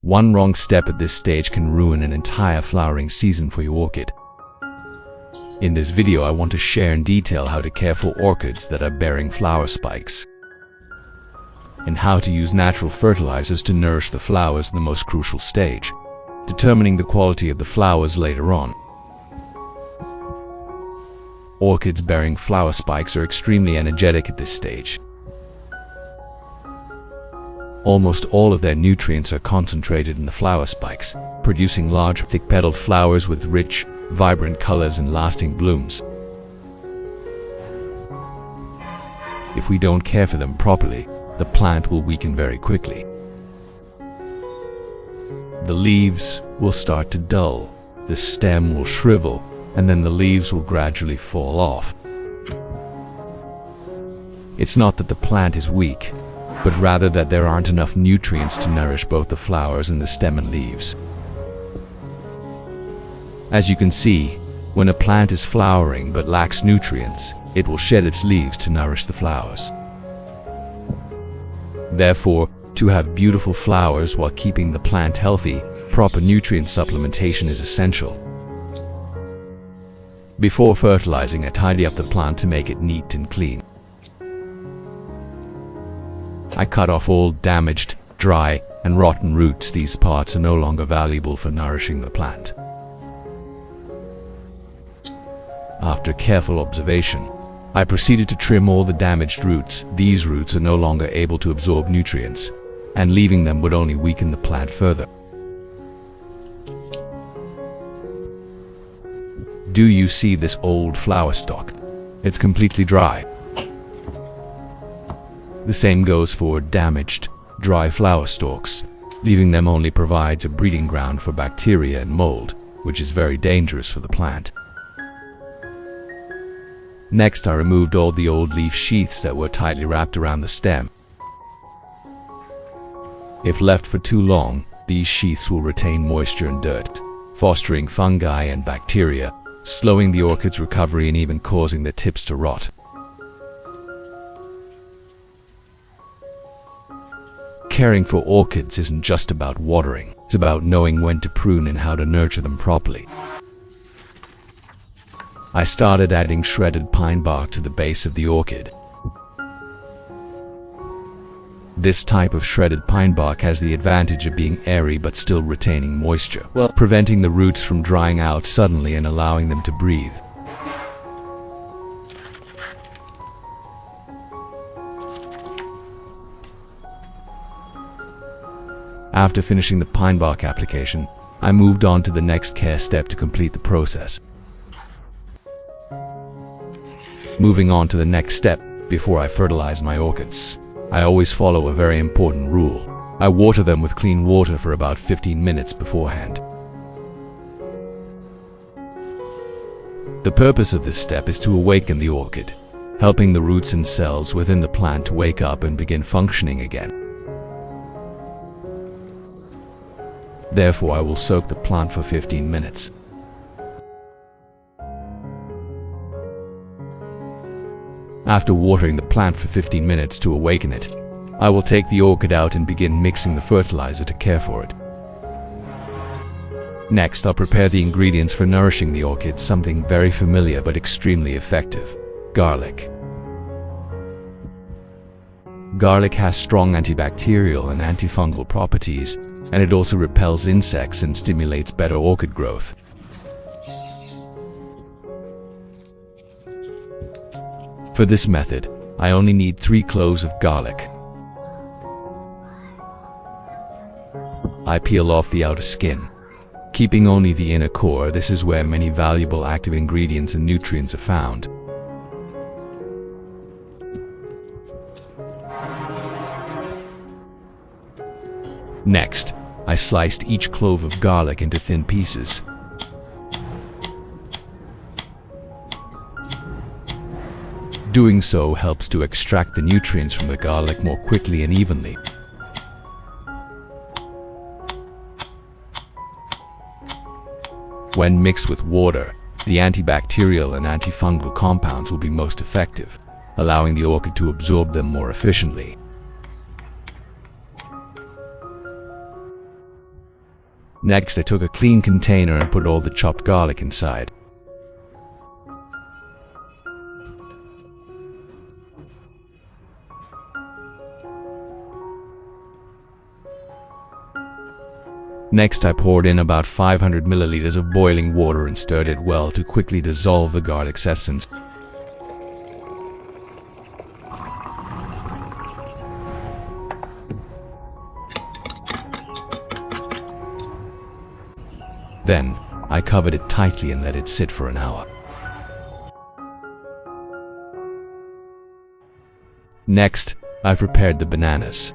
One wrong step at this stage can ruin an entire flowering season for your orchid. In this video, I want to share in detail how to care for orchids that are bearing flower spikes, and how to use natural fertilizers to nourish the flowers in the most crucial stage, determining the quality of the flowers later on. Orchids bearing flower spikes are extremely energetic at this stage. Almost all of their nutrients are concentrated in the flower spikes, producing large, thick-petaled flowers with rich, vibrant colors and lasting blooms. If we don't care for them properly, the plant will weaken very quickly. The leaves will start to dull, the stem will shrivel, and then the leaves will gradually fall off. It's not that the plant is weak, but rather that there aren't enough nutrients to nourish both the flowers and the stem and leaves. As you can see, when a plant is flowering but lacks nutrients, it will shed its leaves to nourish the flowers. Therefore, to have beautiful flowers while keeping the plant healthy, proper nutrient supplementation is essential. Before fertilizing, I tidy up the plant to make it neat and clean. I cut off all damaged, dry, and rotten roots. These parts are no longer valuable for nourishing the plant. After careful observation, I proceeded to trim all the damaged roots. These roots are no longer able to absorb nutrients, and leaving them would only weaken the plant further. Do you see this old flower stalk? It's completely dry. The same goes for damaged, dry flower stalks. Leaving them only provides a breeding ground for bacteria and mold, which is very dangerous for the plant. Next, I removed all the old leaf sheaths that were tightly wrapped around the stem. If left for too long, these sheaths will retain moisture and dirt, fostering fungi and bacteria, slowing the orchid's recovery and even causing the tips to rot. Caring for orchids isn't just about watering, it's about knowing when to prune and how to nurture them properly. I started adding shredded pine bark to the base of the orchid. This type of shredded pine bark has the advantage of being airy but still retaining moisture, while preventing the roots from drying out suddenly and allowing them to breathe. After finishing the pine bark application, I moved on to the next care step to complete the process. Moving on to the next step, before I fertilize my orchids, I always follow a very important rule. I water them with clean water for about 15 minutes beforehand. The purpose of this step is to awaken the orchid, helping the roots and cells within the plant to wake up and begin functioning again. Therefore, I will soak the plant for 15 minutes. After watering the plant for 15 minutes to awaken it, I will take the orchid out and begin mixing the fertilizer to care for it. Next, I'll prepare the ingredients for nourishing the orchid, something very familiar but extremely effective: garlic. Garlic has strong antibacterial and antifungal properties, and it also repels insects and stimulates better orchid growth. For this method, I only need 3 cloves of garlic. I peel off the outer skin, keeping only the inner core. This is where many valuable active ingredients and nutrients are found. Next, I sliced each clove of garlic into thin pieces. Doing so helps to extract the nutrients from the garlic more quickly and evenly. When mixed with water, the antibacterial and antifungal compounds will be most effective, allowing the orchid to absorb them more efficiently. Next, I took a clean container and put all the chopped garlic inside. Next, I poured in about 500 milliliters of boiling water and stirred it well to quickly dissolve the garlic's essence. Then, I covered it tightly and let it sit for an hour. Next, I prepared the bananas.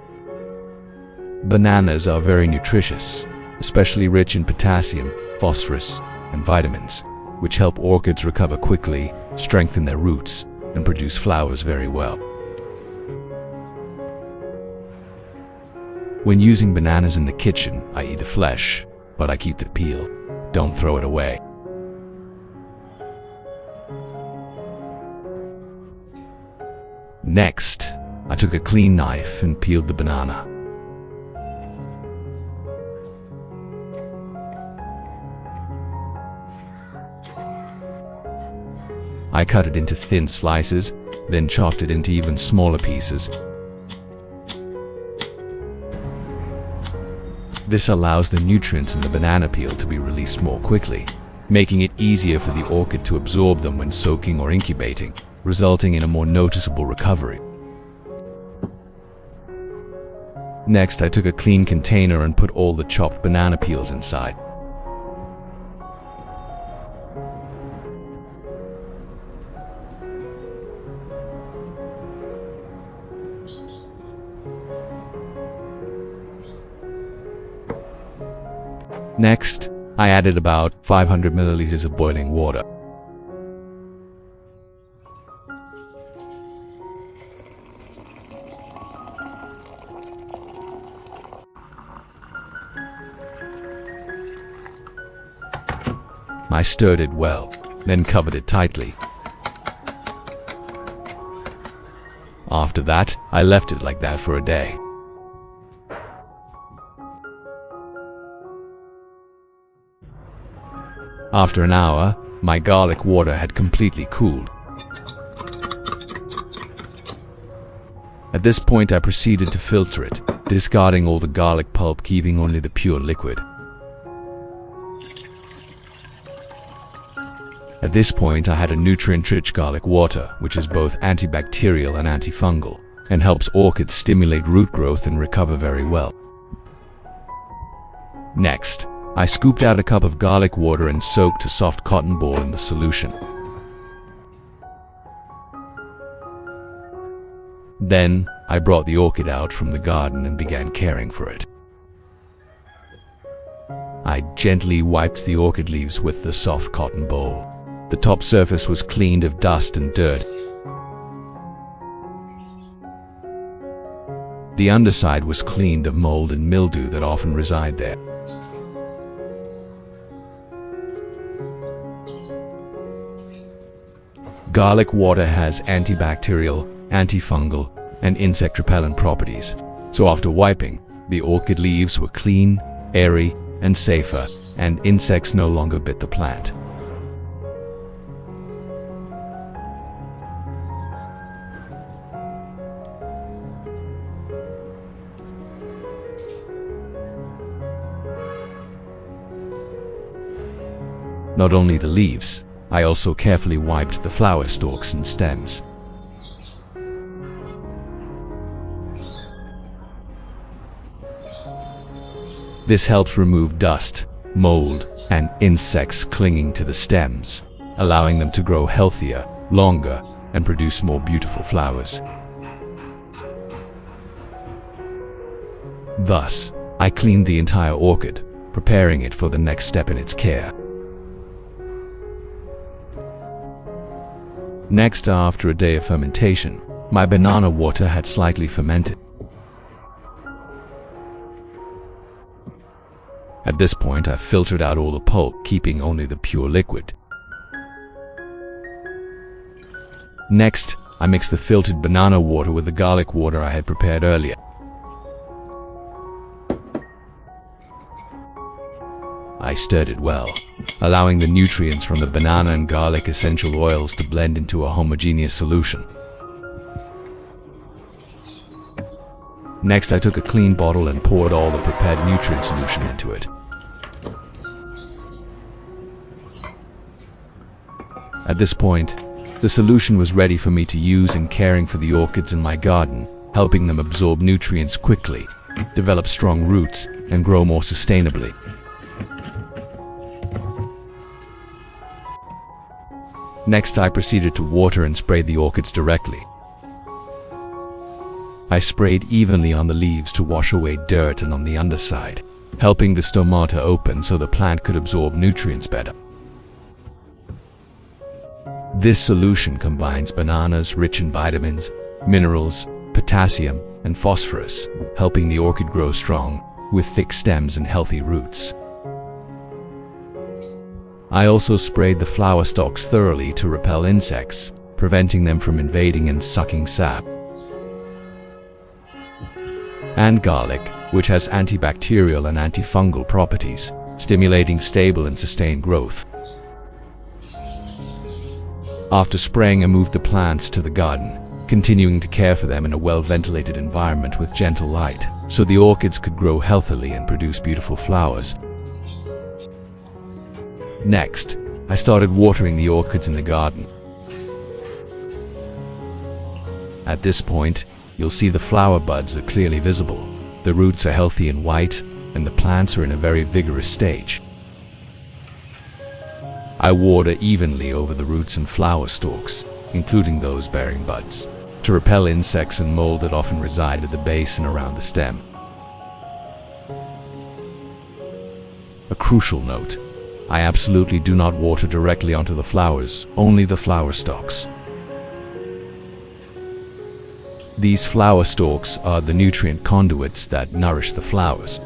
Bananas are very nutritious, especially rich in potassium, phosphorus, and vitamins, which help orchids recover quickly, strengthen their roots, and produce flowers very well. When using bananas in the kitchen, I eat the flesh, but I keep the peel. Don't throw it away. Next, I took a clean knife and peeled the banana. I cut it into thin slices, then chopped it into even smaller pieces. This allows the nutrients in the banana peel to be released more quickly, making it easier for the orchid to absorb them when soaking or incubating, resulting in a more noticeable recovery. Next, I took a clean container and put all the chopped banana peels inside. Next, I added about 500 milliliters of boiling water. I stirred it well, then covered it tightly. After that, I left it like that for a day. After an hour, my garlic water had completely cooled. At this point, I proceeded to filter it, discarding all the garlic pulp, keeping only the pure liquid. At this point, I had a nutrient-rich garlic water, which is both antibacterial and antifungal, and helps orchids stimulate root growth and recover very well. Next, I scooped out a cup of garlic water and soaked a soft cotton ball in the solution. Then, I brought the orchid out from the garden and began caring for it. I gently wiped the orchid leaves with the soft cotton ball. The top surface was cleaned of dust and dirt. The underside was cleaned of mold and mildew that often reside there. Garlic water has antibacterial, antifungal, and insect repellent properties, so after wiping, the orchid leaves were clean, airy, and safer, and insects no longer bit the plant. Not only the leaves, I also carefully wiped the flower stalks and stems. This helps remove dust, mold, and insects clinging to the stems, allowing them to grow healthier, longer, and produce more beautiful flowers. Thus, I cleaned the entire orchid, preparing it for the next step in its care. Next, after a day of fermentation, my banana water had slightly fermented. At this point, I filtered out all the pulp, keeping only the pure liquid. Next, I mixed the filtered banana water with the garlic water I had prepared earlier. I stirred it well, allowing the nutrients from the banana and garlic essential oils to blend into a homogeneous solution. Next, I took a clean bottle and poured all the prepared nutrient solution into it. At this point, the solution was ready for me to use in caring for the orchids in my garden, helping them absorb nutrients quickly, develop strong roots, and grow more sustainably. Next, I proceeded to water and spray the orchids directly. I sprayed evenly on the leaves to wash away dirt and on the underside, helping the stomata open so the plant could absorb nutrients better. This solution combines bananas rich in vitamins, minerals, potassium, and phosphorus, helping the orchid grow strong, with thick stems and healthy roots. I also sprayed the flower stalks thoroughly to repel insects, preventing them from invading and sucking sap. And garlic, which has antibacterial and antifungal properties, stimulating stable and sustained growth. After spraying, I moved the plants to the garden, continuing to care for them in a well-ventilated environment with gentle light, so the orchids could grow healthily and produce beautiful flowers. Next, I started watering the orchids in the garden. At this point, you'll see the flower buds are clearly visible, the roots are healthy and white, and the plants are in a very vigorous stage. I water evenly over the roots and flower stalks, including those bearing buds, to repel insects and mold that often reside at the base and around the stem. A crucial note: I absolutely do not water directly onto the flowers, only the flower stalks. These flower stalks are the nutrient conduits that nourish the flowers.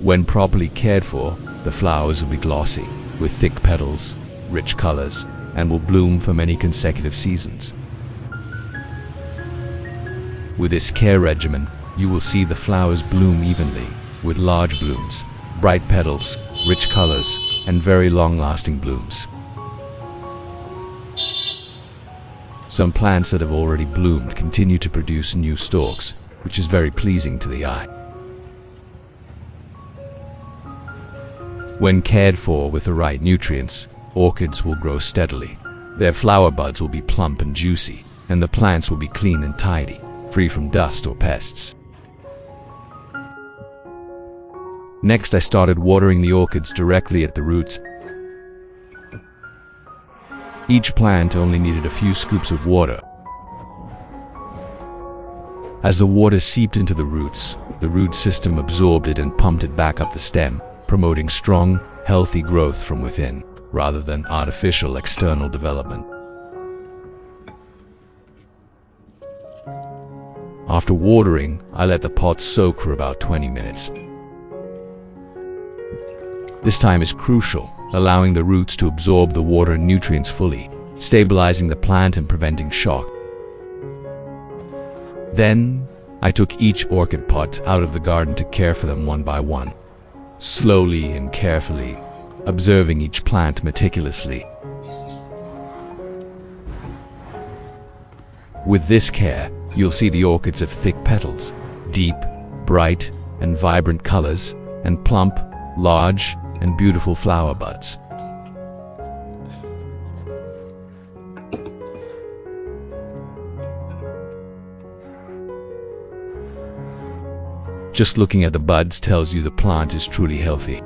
When properly cared for, the flowers will be glossy, with thick petals, rich colors, and will bloom for many consecutive seasons. With this care regimen, you will see the flowers bloom evenly, with large blooms, bright petals, rich colors, and very long-lasting blooms. Some plants that have already bloomed continue to produce new stalks, which is very pleasing to the eye. When cared for with the right nutrients, orchids will grow steadily. Their flower buds will be plump and juicy, and the plants will be clean and tidy, free from dust or pests. Next, I started watering the orchids directly at the roots. Each plant only needed a few scoops of water. As the water seeped into the root system absorbed it and pumped it back up the stem, promoting strong, healthy growth from within, rather than artificial external development. After watering, I let the pots soak for about 20 minutes. This time is crucial, allowing the roots to absorb the water and nutrients fully, stabilizing the plant and preventing shock. Then, I took each orchid pot out of the garden to care for them one by one, slowly and carefully, observing each plant meticulously. With this care, you'll see the orchids have thick petals, deep, bright, and vibrant colors, and plump, large, and beautiful flower buds. Just looking at the buds tells you the plant is truly healthy.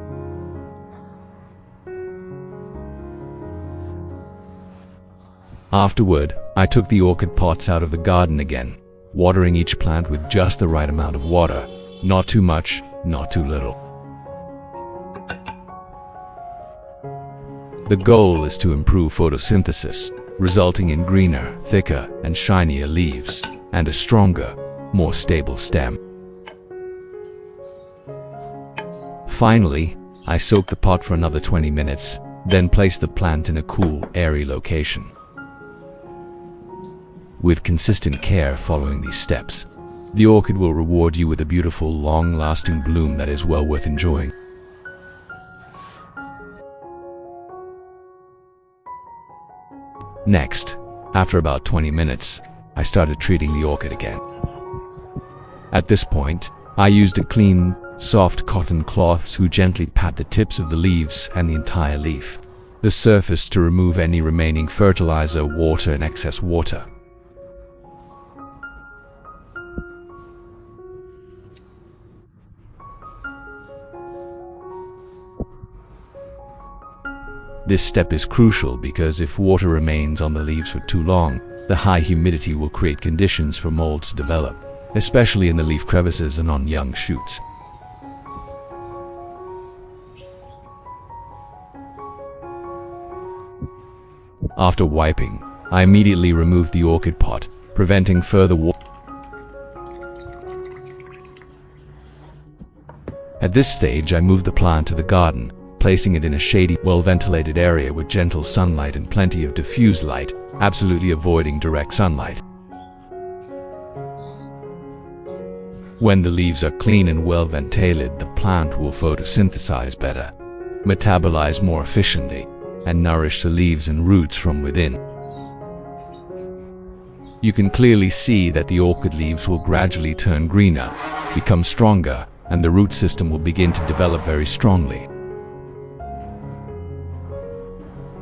Afterward, I took the orchid pots out of the garden again, watering each plant with just the right amount of water, not too much, not too little. The goal is to improve photosynthesis, resulting in greener, thicker, and shinier leaves, and a stronger, more stable stem. Finally, I soaked the pot for another 20 minutes, then placed the plant in a cool, airy location. With consistent care following these steps, the orchid will reward you with a beautiful, long-lasting bloom that is well worth enjoying. Next, after about 20 minutes, I started treating the orchid again. At this point, I used a clean, soft cotton cloth to gently pat the tips of the leaves and the entire leaf, the surface to remove any remaining fertilizer, water, and excess water. This step is crucial because if water remains on the leaves for too long, the high humidity will create conditions for mold to develop, especially in the leaf crevices and on young shoots. After wiping, I immediately removed the orchid pot, preventing further water. At this stage, I moved the plant to the garden, placing it in a shady, well-ventilated area with gentle sunlight and plenty of diffused light, absolutely avoiding direct sunlight. When the leaves are clean and well ventilated, the plant will photosynthesize better, metabolize more efficiently, and nourish the leaves and roots from within. You can clearly see that the orchid leaves will gradually turn greener, become stronger, and the root system will begin to develop very strongly.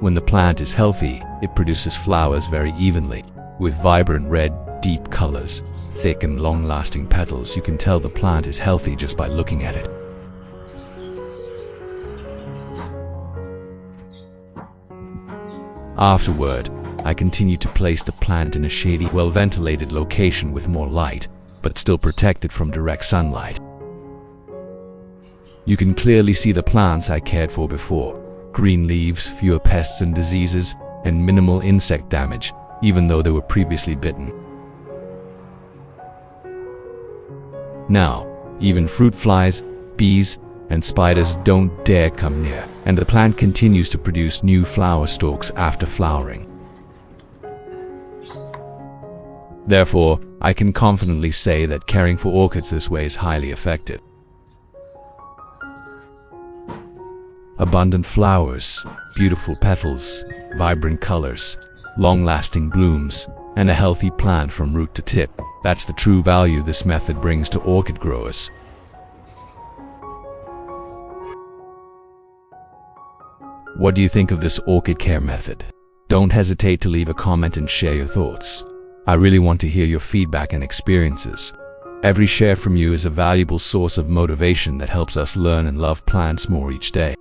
When the plant is healthy, it produces flowers very evenly, with vibrant red, deep colors, thick and long-lasting petals. You can tell the plant is healthy just by looking at it. Afterward, I continue to place the plant in a shady, well-ventilated location with more light, but still protected from direct sunlight. You can clearly see the plants I cared for before. Green leaves, fewer pests and diseases, and minimal insect damage, even though they were previously bitten. Now, even fruit flies, bees, and spiders don't dare come near, and the plant continues to produce new flower stalks after flowering. Therefore, I can confidently say that caring for orchids this way is highly effective. Abundant flowers, beautiful petals, vibrant colors, long-lasting blooms, and a healthy plant from root to tip. That's the true value this method brings to orchid growers. What do you think of this orchid care method? Don't hesitate to leave a comment and share your thoughts. I really want to hear your feedback and experiences. Every share from you is a valuable source of motivation that helps us learn and love plants more each day.